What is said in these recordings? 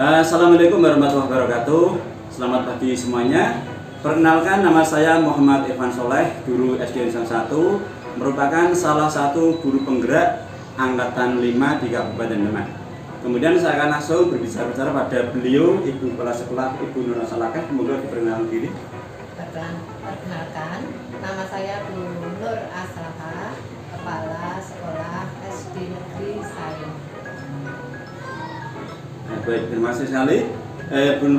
Assalamualaikum warahmatullahi wabarakatuh. Selamat pagi semuanya. Perkenalkan, nama saya Muhammad Irfan Soleh, guru SD Nissan 1, merupakan salah satu guru penggerak angkatan 5 di Kabupaten Demak. Kemudian saya akan langsung berbicara pada beliau, Ibu Kepala Sekolah Ibu Nur Salakah. Semoga diperkenalkan diri. Perkenalkan, nama saya Bu Nur Asalakah, Kepala Sekolah SD Negeri Sayung. Baik, terima kasih sekali.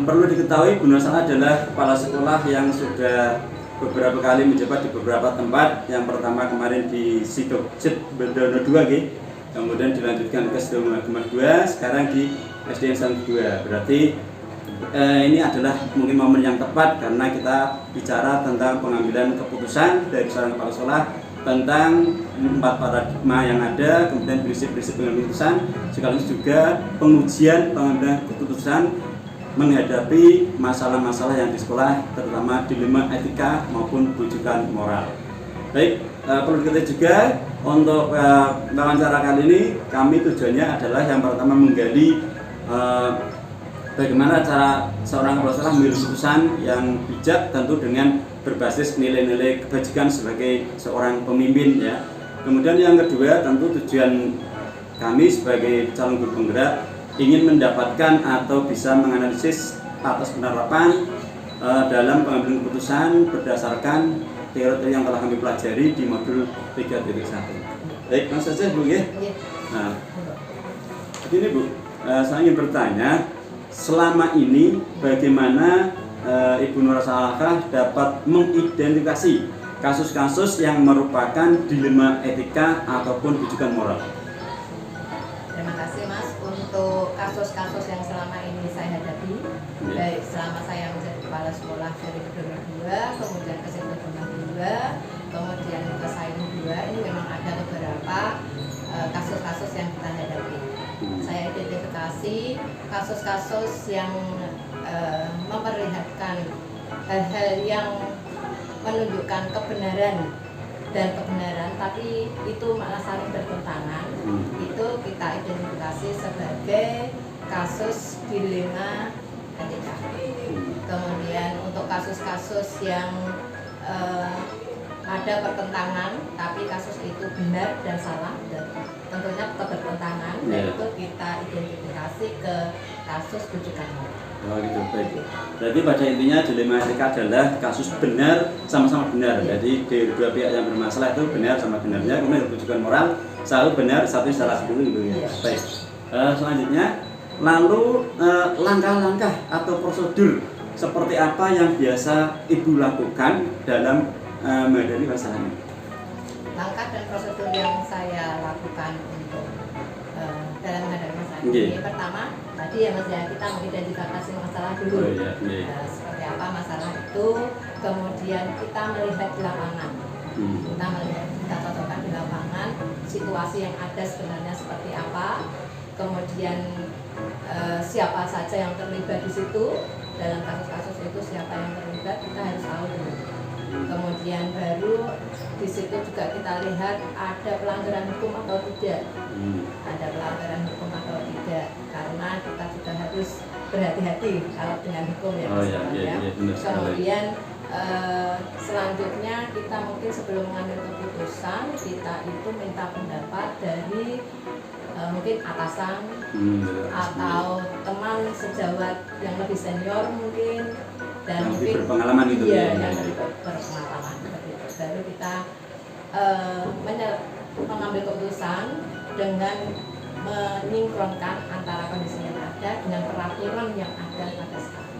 Perlu diketahui Bu Nur Salakah adalah kepala sekolah yang sudah beberapa kali menjabat di beberapa tempat. Yang pertama kemarin di Sidokjet Bendono 2, kemudian dilanjutkan ke Sidoarjo 2, sekarang di SDN 2. Berarti ini adalah mungkin momen yang tepat karena kita bicara tentang pengambilan keputusan dari seorang kepala sekolah tentang 4 paradigma yang ada, kemudian prinsip-prinsip pengambilan keputusan, sekaligus juga pengujian pengambilan keputusan menghadapi masalah-masalah yang di sekolah, terutama dilema etika maupun rujukan moral. Baik, perlu diketahui juga untuk wawancara kali ini kami tujuannya adalah yang pertama menggali bagaimana cara seorang kepala sekolah mengambil keputusan yang bijak, tentu dengan berbasis nilai-nilai kebajikan sebagai seorang pemimpin ya. Kemudian yang kedua, tentu tujuan kami sebagai calon guru penggerak ingin mendapatkan atau bisa menganalisis atas penerapan dalam pengambilan keputusan berdasarkan teori yang telah kami pelajari di modul 3.1. Baik, langsung saja Bu ya. Nah, begini Bu, saya ingin bertanya, selama ini bagaimana Ibu Nur Salakah dapat mengidentifikasi kasus-kasus yang merupakan dilema etika ataupun rujukan moral? Terima kasih Mas untuk kasus-kasus yang selama ini saya hadapi, baik selama saya menjadi kepala sekolah dari Bendono 2, kemudian ke Sidoarjo 2, kemudian ke Sayung 2, ini memang ada beberapa kasus-kasus yang kita hadapi. Saya identifikasi kasus-kasus yang memperlihatkan hal-hal yang menunjukkan kebenaran dan kebenaran, tapi itu malah saling bertentangan. Itu kita identifikasi sebagai kasus dilema etika. Kemudian untuk kasus-kasus yang ada pertentangan, tapi kasus itu benar dan salah, dan tentunya bertentangan, dan itu kita identifikasi ke kasus rujukan moral. Oh gitu, baik. Berarti pada intinya dilema etika adalah kasus benar sama-sama benar. Jadi di dua pihak yang bermasalah itu benar sama benarnya, kemudian rujukan moral satu benar, satu salah dulu gitu ya. Baik. Selanjutnya, lalu langkah-langkah atau prosedur seperti apa yang biasa Ibu lakukan dalam menghadapi masalah ini? Langkah dan prosedur yang saya lakukan untuk dalam menghadapi masalah ini, pertama tadi ya Mas ya, kita mengidentifikasi masalah dulu. Seperti apa masalah itu, kemudian kita melihat di lapangan. Kita cocokkan di lapangan situasi yang ada sebenarnya seperti apa, kemudian siapa saja yang terlibat di situ, dalam kasus-kasus itu siapa yang terlibat kita harus tahu dulu. Kemudian baru di situ juga kita lihat ada pelanggaran hukum atau tidak. Ada pelanggaran hukum atau tidak, karena kita juga harus berhati-hati kalau dengan hukum ya. Kemudian selanjutnya kita mungkin sebelum mengambil keputusan, kita itu minta pendapat dari mungkin atasan atau teman sejawat yang lebih senior mungkin, dan yang mungkin berpengalaman gitu yang lebih berpengalaman. Baru kita mengambil keputusan dengan menyinkronkan antara kondisi yang ada dengan peraturan yang ada pada sekarang.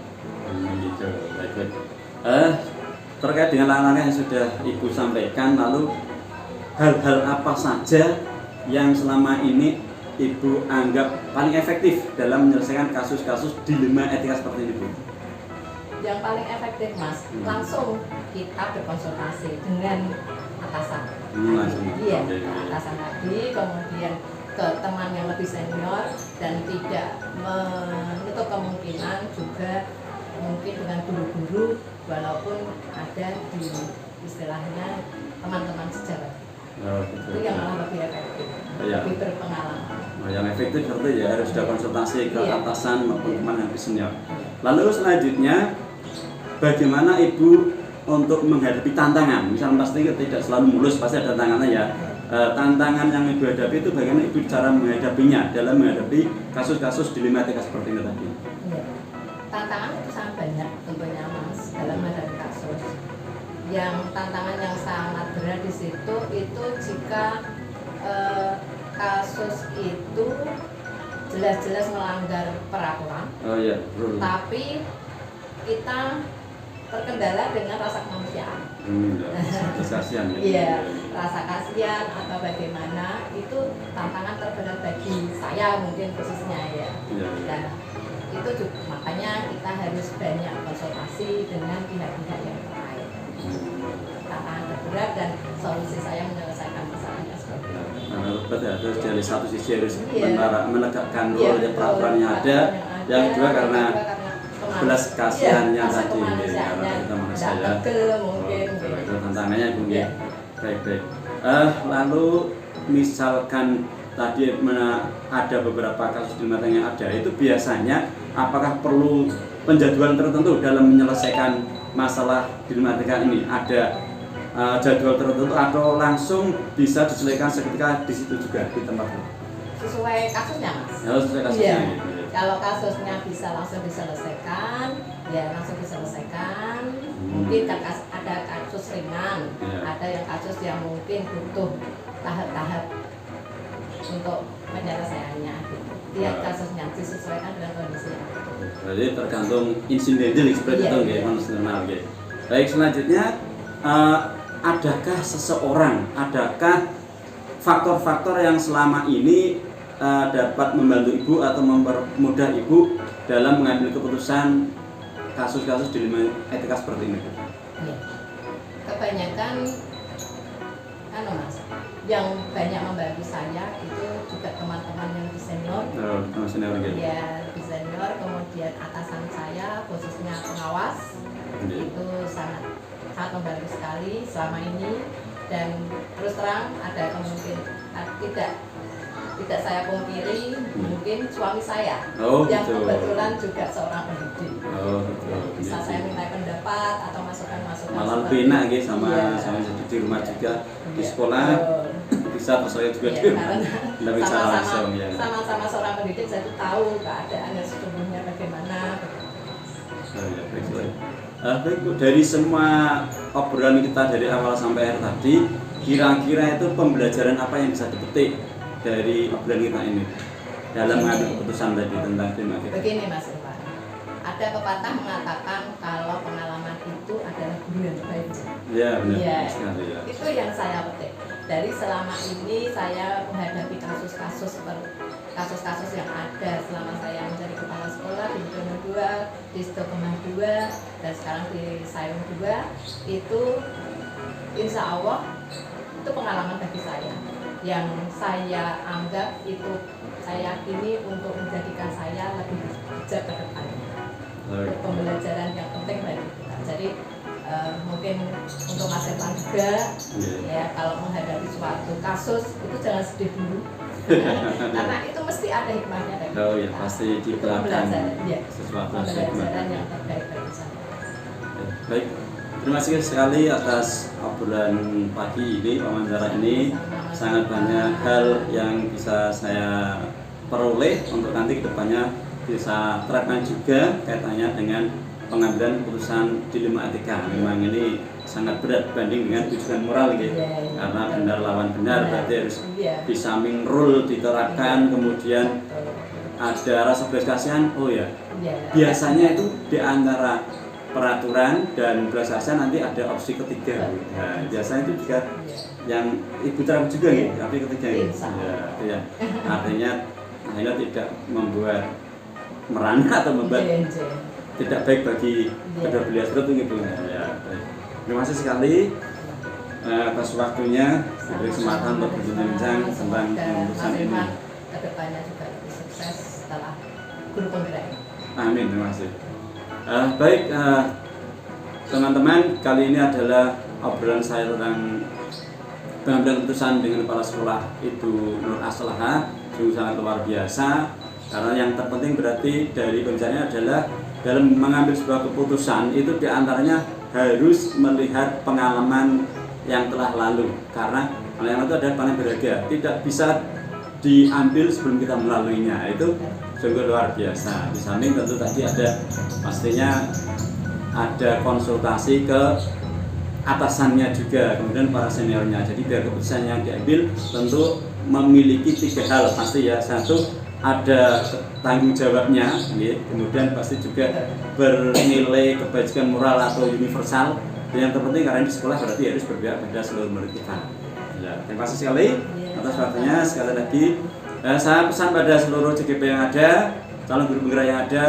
Gitu, baik. Terkait dengan langkah-langkah yang sudah Ibu sampaikan, lalu hal-hal apa saja yang selama ini Ibu anggap paling efektif dalam menyelesaikan kasus-kasus dilema etika seperti ini, Bu? Yang paling efektif Mas, langsung kita berkonsultasi dengan atasan. Iya, atasan tadi, kemudian ke teman yang lebih senior, dan tidak menutup kemungkinan juga mungkin dengan guru-guru, walaupun ada di istilahnya teman-teman sejawat. Itu yang malah lebih efektif, lebih berpengalaman. Yang efektif berarti ya harus sudah konsultasi ke atasan maupun teman yang lebih senior. Lalu selanjutnya, bagaimana Ibu untuk menghadapi tantangan? Misal pasti tidak selalu mulus, pasti ada tantangannya ya. Tantangan yang Ibu hadapi itu bagaimana Ibu cara menghadapinya dalam menghadapi kasus-kasus dilematika seperti ini tadi? Ya. Tantangan itu sangat banyak tentunya Mas dalam menghadapi kasus. Yang tantangan yang sangat berat di situ itu jika kasus itu jelas-jelas melanggar peraturan. Oh iya, tapi kita terkendala dengan rasa kemanusiaan. Kasihan ya. Iya, rasa kasihan atau bagaimana itu tantangan terberat bagi saya mungkin khususnya ya. Dan itu juga, makanya kita harus banyak konsultasi dengan pihak-pihak yang terkait. Tantangan terberat dan solusi saya menyelesaikan masalahnya seperti itu. Harus dari satu sisi harus menegakkan peraturan yang ada, yang kedua karena belas kasihannya tadi kita manusia ya. Itu tantangannya mungkin. Baik. Lalu misalkan tadi ada beberapa kasus dilematika yang ada, itu biasanya apakah perlu penjadwalan tertentu dalam menyelesaikan masalah dilematika ini? Ada jadwal tertentu atau langsung bisa diselesaikan seketika di situ juga di tempat itu? Sesuai kasusnya Mas. Ya, sesuai kasusnya. Kalau kasusnya bisa langsung diselesaikan, ya langsung diselesaikan. Mungkin ada kasus ringan, ada yang kasus yang mungkin butuh tahap-tahap untuk penyelesaiannya. Tiap kasusnya disesuaikan dengan kondisi. Jadi tergantung insidental seperti itu, manusia. Baik, selanjutnya adakah faktor-faktor yang selama ini dapat membantu Ibu atau mempermudah Ibu dalam mengambil keputusan kasus-kasus dilematika seperti ini? Ya. Kebanyakan Mas, yang banyak membantu saya itu juga teman-teman yang lebih senior. Teman senior gitu. Ya, lebih senior, kemudian atasan saya khususnya pengawas. Itu sangat membantu sekali selama ini, dan terus terang ada kemungkinan tidak saya pungkiri mungkin suami saya yang kebetulan juga seorang pendidik. Bisa saya minta pendapat atau masukan-masukan. Malah lebih enak gitu sama di rumah juga di sekolah bisa persoalan juga di rumah. Sama-sama seorang pendidik saya tuh tahu keadaannya sesungguhnya bagaimana. Baik Bu, dari semua obrolan kita dari awal sampai akhir tadi, kira-kira itu pembelajaran apa yang bisa dipetik dari obrolan kita ini dalam mengambil keputusan tadi tentang dilematika? Begini Mas Irfan, ada pepatah mengatakan kalau pengalaman itu adalah guru yang terbaik. Ya benar. Ya, sekali, ya. Itu yang saya petik. Dari selama ini saya menghadapi kasus-kasus yang ada selama saya menjadi kepala sekolah di Dono 2, di Stokemah 2, dan sekarang di Sayung 2, itu insya Allah itu pengalaman bagi saya yang saya anggap itu saya yakini untuk menjadikan saya lebih bijak ke depannya. Pembelajaran yang penting bagi kita. Jadi mungkin untuk Mas Irfan juga ya, kalau menghadapi suatu kasus itu jangan sedih dulu. Karena itu mesti ada hikmahnya dari kita. Pasti di belakang sesuatu pembelajaran yang terbaik bagi saya. Baik, terima kasih sekali atas obrolan pagi ini, wawancara ini. Sangat banyak hal yang bisa saya peroleh untuk nanti kedepannya bisa terapkan juga kaitannya dengan pengambilan keputusan dilematika. Memang ini sangat berat banding dengan tujuan moral gitu. Karena benar lawan benar, berarti harus di samping rule diterapkan, kemudian ada rasa belas kasihan. Biasanya itu di antara peraturan dan belas kasihan nanti ada opsi ketiga. Nah, biasanya itu juga yang Ibu terapkan juga gitu, tapi ketiga gitu. Ya, artinya akhirnya tidak membuat merana atau membuat tidak baik bagi kedua belah pihak gitu. Ya, baik. Terima kasih sekali atas waktunya, beri kesempatan untuk berbincang tentang keputusan ini. Kedepannya juga lebih sukses setelah guru penggerak. Amin, terima kasih. Baik, teman-teman, kali ini adalah obrolan saya tentang pengambilan keputusan dengan kepala sekolah Ibu Nur Aslaha sungguh sangat luar biasa, karena yang terpenting berarti dari pembicaranya adalah dalam mengambil sebuah keputusan itu diantaranya harus melihat pengalaman yang telah lalu, karena pengalaman itu adalah paling berharga, tidak bisa diambil sebelum kita melaluinya. Itu sungguh luar biasa. Di samping tentu tadi ada pastinya ada konsultasi ke atasannya juga, kemudian para seniornya. Jadi biar keputusan yang diambil tentu memiliki 3 hal pasti ya. Satu, ada tanggung jawabnya, kemudian pasti juga bernilai kebajikan moral atau universal. Dan yang terpenting karena di sekolah berarti harus berpihak pada seluruh murid kita. Ya, terima kasih sekali atas waktunya. Sekali lagi saya pesan pada seluruh CGP yang ada, calon guru penggerak yang ada,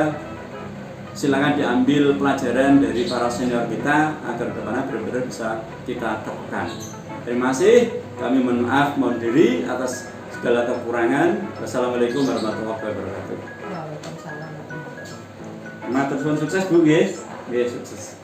silakan diambil pelajaran dari para senior kita agar kedepannya benar-benar bisa kita teguhkan. Terima kasih. Kami mohon maaf, mohon diri atas segala kekurangan. Wassalamualaikum warahmatullahi wabarakatuh. Waalaikumsalam. Matur suwun sukses Bu, nggih. Nggih, sukses.